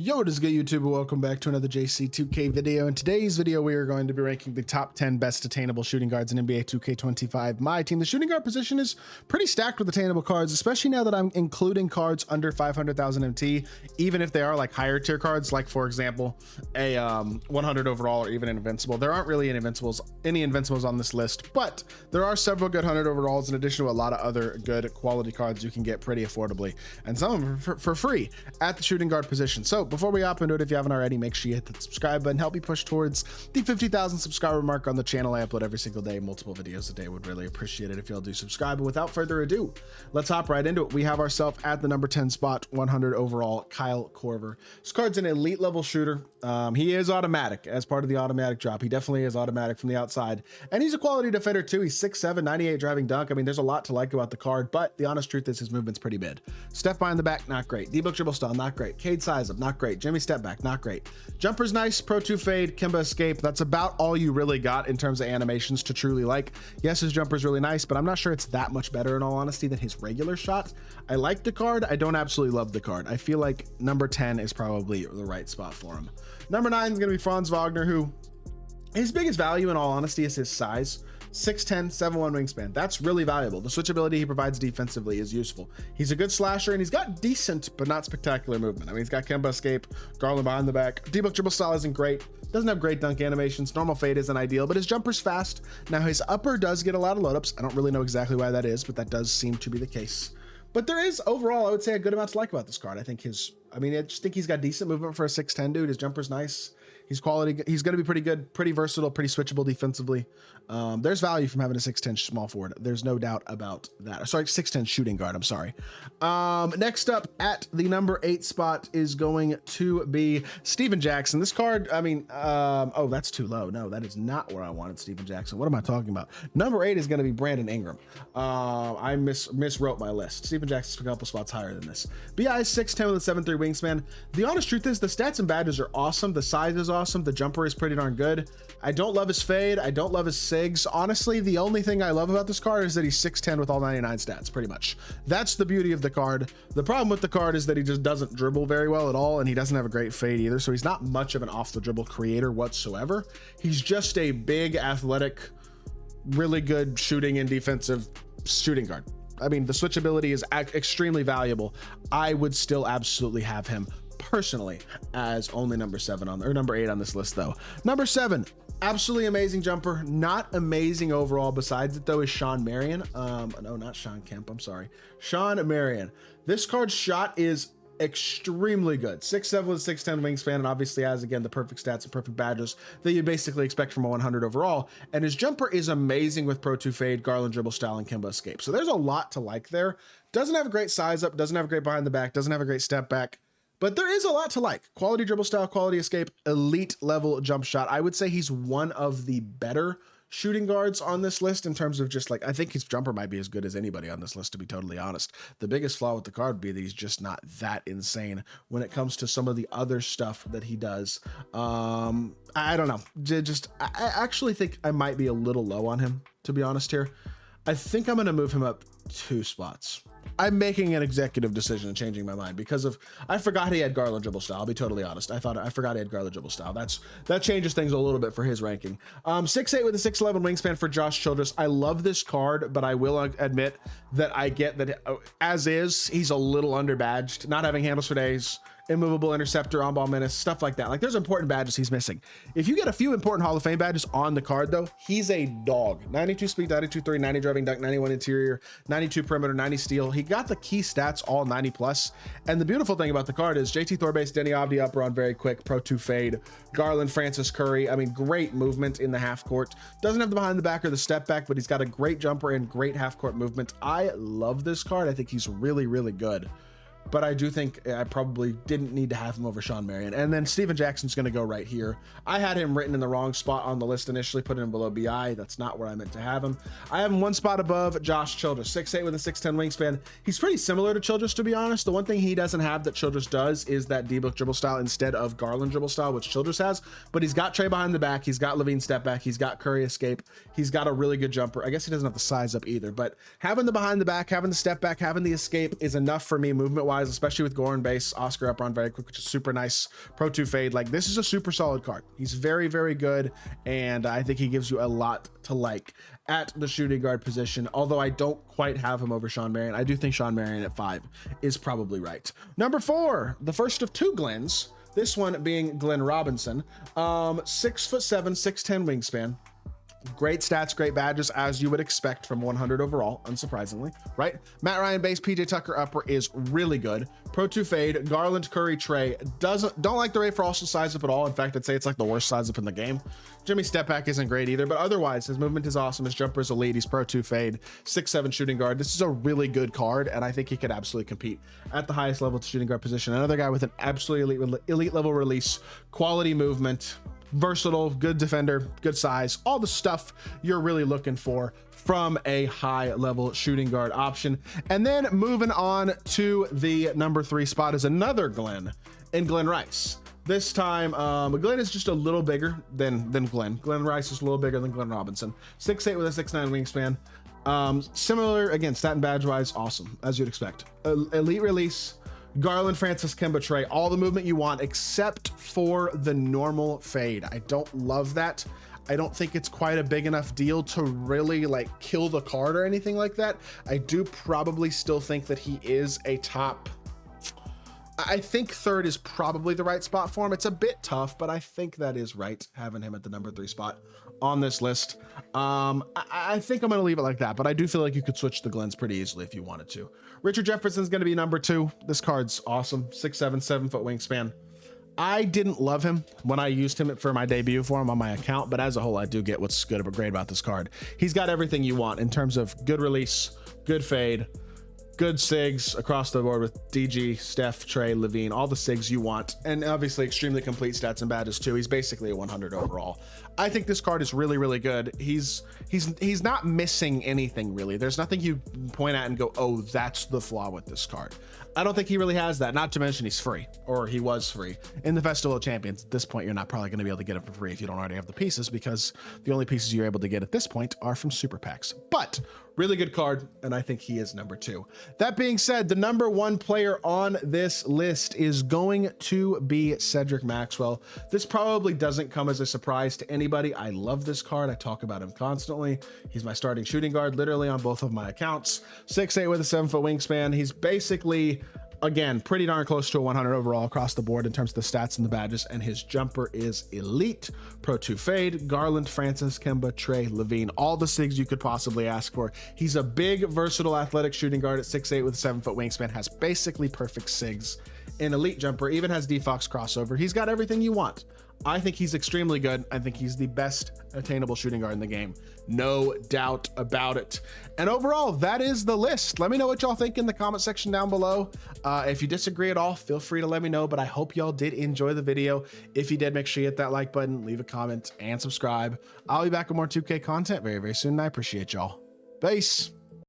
Yo, what is good, YouTube? Welcome back to another JC2K video. In today's video, we are going to be ranking the top 10 best attainable shooting guards in NBA 2K25 MyTEAM. The shooting guard position is pretty stacked with attainable cards, especially now that I'm including cards under 500,000 MT, even if they are like higher tier cards, like for example, a 100 overall or even an invincible. There aren't really any invincibles on this list, but there are several good 100 overalls in addition to a lot of other good quality cards you can get pretty affordably, and some of them for free at the shooting guard position. So before we hop into it, if you haven't already, make sure you hit the subscribe button, help me push towards the 50,000 subscriber mark on the channel. I upload every single day, multiple videos a day. Would really appreciate it if y'all do subscribe. But without further ado, let's hop right into it. We have ourselves at the number 10 spot, 100 overall, Kyle Korver. This card's an elite level shooter. He is automatic as part of the automatic drop. He definitely is automatic from the outside, and he's a quality defender too. He's 6'7", 98 driving dunk. I mean, there's a lot to like about the card, but the honest truth is his movement's pretty mid. Step behind the back, not great. D-book dribble style, not great. Cade size up, not great. Jimmy step back, not great. Jumper's nice. Pro 2 fade, Kimba escape. That's about all you really got in terms of animations to truly like. Yes, his jumper's really nice, but I'm not sure it's that much better in all honesty than his regular shot. I like the card. I don't absolutely love the card. I feel like number 10 is probably the right spot for him. Number 9 is going to be Franz Wagner, who his biggest value in all honesty is his size. 6'10", 7'1" wingspan. That's really valuable. The switchability he provides defensively is useful. He's a good slasher, and he's got decent but not spectacular movement. I mean, he's got Kemba escape, Garland behind the back. D-book dribble style isn't great. Doesn't have great dunk animations. Normal fade isn't ideal, but his jumper's fast. Now, his upper does get a lot of load-ups. I don't really know exactly why that is, but that does seem to be the case. But there is, overall, I would say a good amount to like about this card. I just think he's got decent movement for a 6'10" dude. His jumper's nice. He's quality. He's going to be pretty good, pretty versatile, pretty switchable defensively. There's value from having a 6'10" small forward. There's no doubt about that. Sorry, 6'10" shooting guard. I'm sorry. Next up at the number 8 spot is going to be Steven Jackson. This card, I mean, oh, that's too low. No, that is not where I wanted Steven Jackson. What am I talking about? Number 8 is going to be Brandon Ingram. I miswrote my list. Steven Jackson's a couple spots higher than this. BI is 6'10" with a 7'3" wingspan. The honest truth is the stats and badges are awesome. The size is awesome. The jumper is pretty darn good. I don't love his fade. I don't love his sigs. Honestly, the only thing I love about this card is that he's 6'10" with all 99 stats, pretty much. That's the beauty of the card. The problem with the card is that he just doesn't dribble very well at all, and he doesn't have a great fade either, so he's not much of an off the dribble creator whatsoever. He's just a big, athletic, really good shooting and defensive shooting guard. I mean, the switchability is extremely valuable. I would still absolutely have him personally as only number 7 on, or number 8 on this list though. Number 7, absolutely amazing jumper, not amazing overall. Besides it though is Sean Marion. No, not Sean Kemp, I'm sorry, Sean Marion. This card's shot is extremely good. 6'7" with 6'10" wingspan, and obviously has again the perfect stats and perfect badges that you basically expect from a 100 overall. And his jumper is amazing with Pro 2 fade, Garland dribble style, and Kimba escape. So there's a lot to like there. Doesn't have a great size up, doesn't have a great behind the back, doesn't have a great step back, but there is a lot to like. Quality dribble style, quality escape, elite level jump shot. I would say he's one of the better shooting guards on this list in terms of just like, I think his jumper might be as good as anybody on this list, to be totally honest. The biggest flaw with the card would be that he's just not that insane when it comes to some of the other stuff that he does. I don't know. I actually think I might be a little low on him, to be honest here. I think I'm going to move him up 2 spots. I'm making an executive decision and changing my mind because of, I forgot he had Garland dribble style. I'll be totally honest. I forgot he had Garland dribble style. That changes things a little bit for his ranking. 6'8" with a 6'11" wingspan for Josh Childress. I love this card, but I will admit that I get that as is, he's a little underbadged, not having handles for days, immovable interceptor, on-ball menace, stuff like that. Like, there's important badges he's missing. If you get a few important Hall of Fame badges on the card, though, he's a dog. 92 speed, 92 3, 90 driving dunk, 91 interior, 92 perimeter, 90 steal. He got the key stats all 90 plus. And the beautiful thing about the card is JT Thorbase, Denny Avdi upper on very quick, Pro 2 fade, Garland, Francis Curry. I mean, great movement in the half court. Doesn't have the behind the back or the step back, but he's got a great jumper and great half court movement. I love this card. I think he's really, really good. But I do think I probably didn't need to have him over Sean Marion. And then Steven Jackson's going to go right here. I had him written in the wrong spot on the list initially, put him below BI. That's not where I meant to have him. I have him 1 spot above Josh Childress, 6'8" with a 6'10" wingspan. He's pretty similar to Childress, to be honest. The one thing he doesn't have that Childress does is that D-book dribble style instead of Garland dribble style, which Childress has. But he's got Trey behind the back. He's got Levine step back. He's got Curry escape. He's got a really good jumper. I guess he doesn't have the size up either. But having the behind the back, having the step back, having the escape is enough for me movement-wise wise, especially with Goran base, Oscar up on very quick, which is super nice. Pro 2 fade, like this is a super solid card. He's very, very good, and I think he gives you a lot to like at the shooting guard position, although I don't quite have him over Sean Marion. I do think Sean Marion at 5 is probably right. Number 4, the first of 2 Glens, this one being Glenn Robinson. 6'7", 6'10" wingspan. Great stats, great badges, as you would expect from 100 overall, unsurprisingly, right? Matt Ryan base, PJ Tucker upper is really good. Pro 2 fade, Garland, Curry, Trey. Don't like the Ray Frost size up at all. In fact, I'd say it's like the worst size up in the game. Jimmy step back isn't great either, but otherwise his movement is awesome. His jumper is elite. He's Pro 2 fade, 6'7" shooting guard. This is a really good card, and I think he could absolutely compete at the highest level at the shooting guard position. Another guy with an absolutely elite level release, quality movement, versatile, good defender, good size, all the stuff you're really looking for from a high level shooting guard option. And then moving on to the number 3 spot is another Glenn in Glenn Rice. This time, Glenn is just a little bigger than Glenn. Glenn Rice is a little bigger than Glenn Robinson. 6'8" with a 6'9" wingspan. Similar, again, stat and badge wise, awesome, as you'd expect. Elite release, Garland, Francis, Kemba, Trey, all the movement you want except for the normal fade. I don't love that. I don't think it's quite a big enough deal to really like kill the card or anything like that. I do probably still think that he is a top, I think 3rd is probably the right spot for him. It's a bit tough, but I think that is right, having him at the number 3 spot on this list. I think I'm going to leave it like that, but I do feel like you could switch the Glens pretty easily if you wanted to. Richard Jefferson's going to be number 2. This card's awesome. 6'7", 7-foot wingspan. I didn't love him when I used him for my debut for him on my account, but as a whole, I do get what's good or great about this card. He's got everything you want in terms of good release, good fade, good SIGs across the board with DG, Steph, Trey, Levine, all the SIGs you want, and obviously extremely complete stats and badges too. He's basically a 100 overall. I think this card is really, really good. He's not missing anything really. There's nothing you point at and go, oh, that's the flaw with this card. I don't think he really has that. Not to mention he's free, or he was free in the Festival of Champions. At this point, you're not probably going to be able to get it for free if you don't already have the pieces, because the only pieces you're able to get at this point are from super packs. But really good card, and I think he is number 2. That being said, the number 1 player on this list is going to be Cedric Maxwell. This probably doesn't come as a surprise to anybody. I love this card. I talk about him constantly. He's my starting shooting guard literally on both of my accounts. 6'8" with a 7-foot wingspan. He's basically, again, pretty darn close to a 100 overall across the board in terms of the stats and the badges, and his jumper is elite. Pro 2 fade, Garland, Francis, Kemba, Trey, Levine, all the SIGs you could possibly ask for. He's a big, versatile, athletic shooting guard at 6'8" with a 7-foot wingspan, has basically perfect SIGs. An elite jumper, even has D-Fox crossover. He's got everything you want. I think he's extremely good. I think he's the best attainable shooting guard in the game. No doubt about it. And overall, that is the list. Let me know what y'all think in the comment section down below. If you disagree at all, feel free to let me know, but I hope y'all did enjoy the video. If you did, make sure you hit that like button, leave a comment, and subscribe. I'll be back with more 2K content very, very soon, and I appreciate y'all. Peace.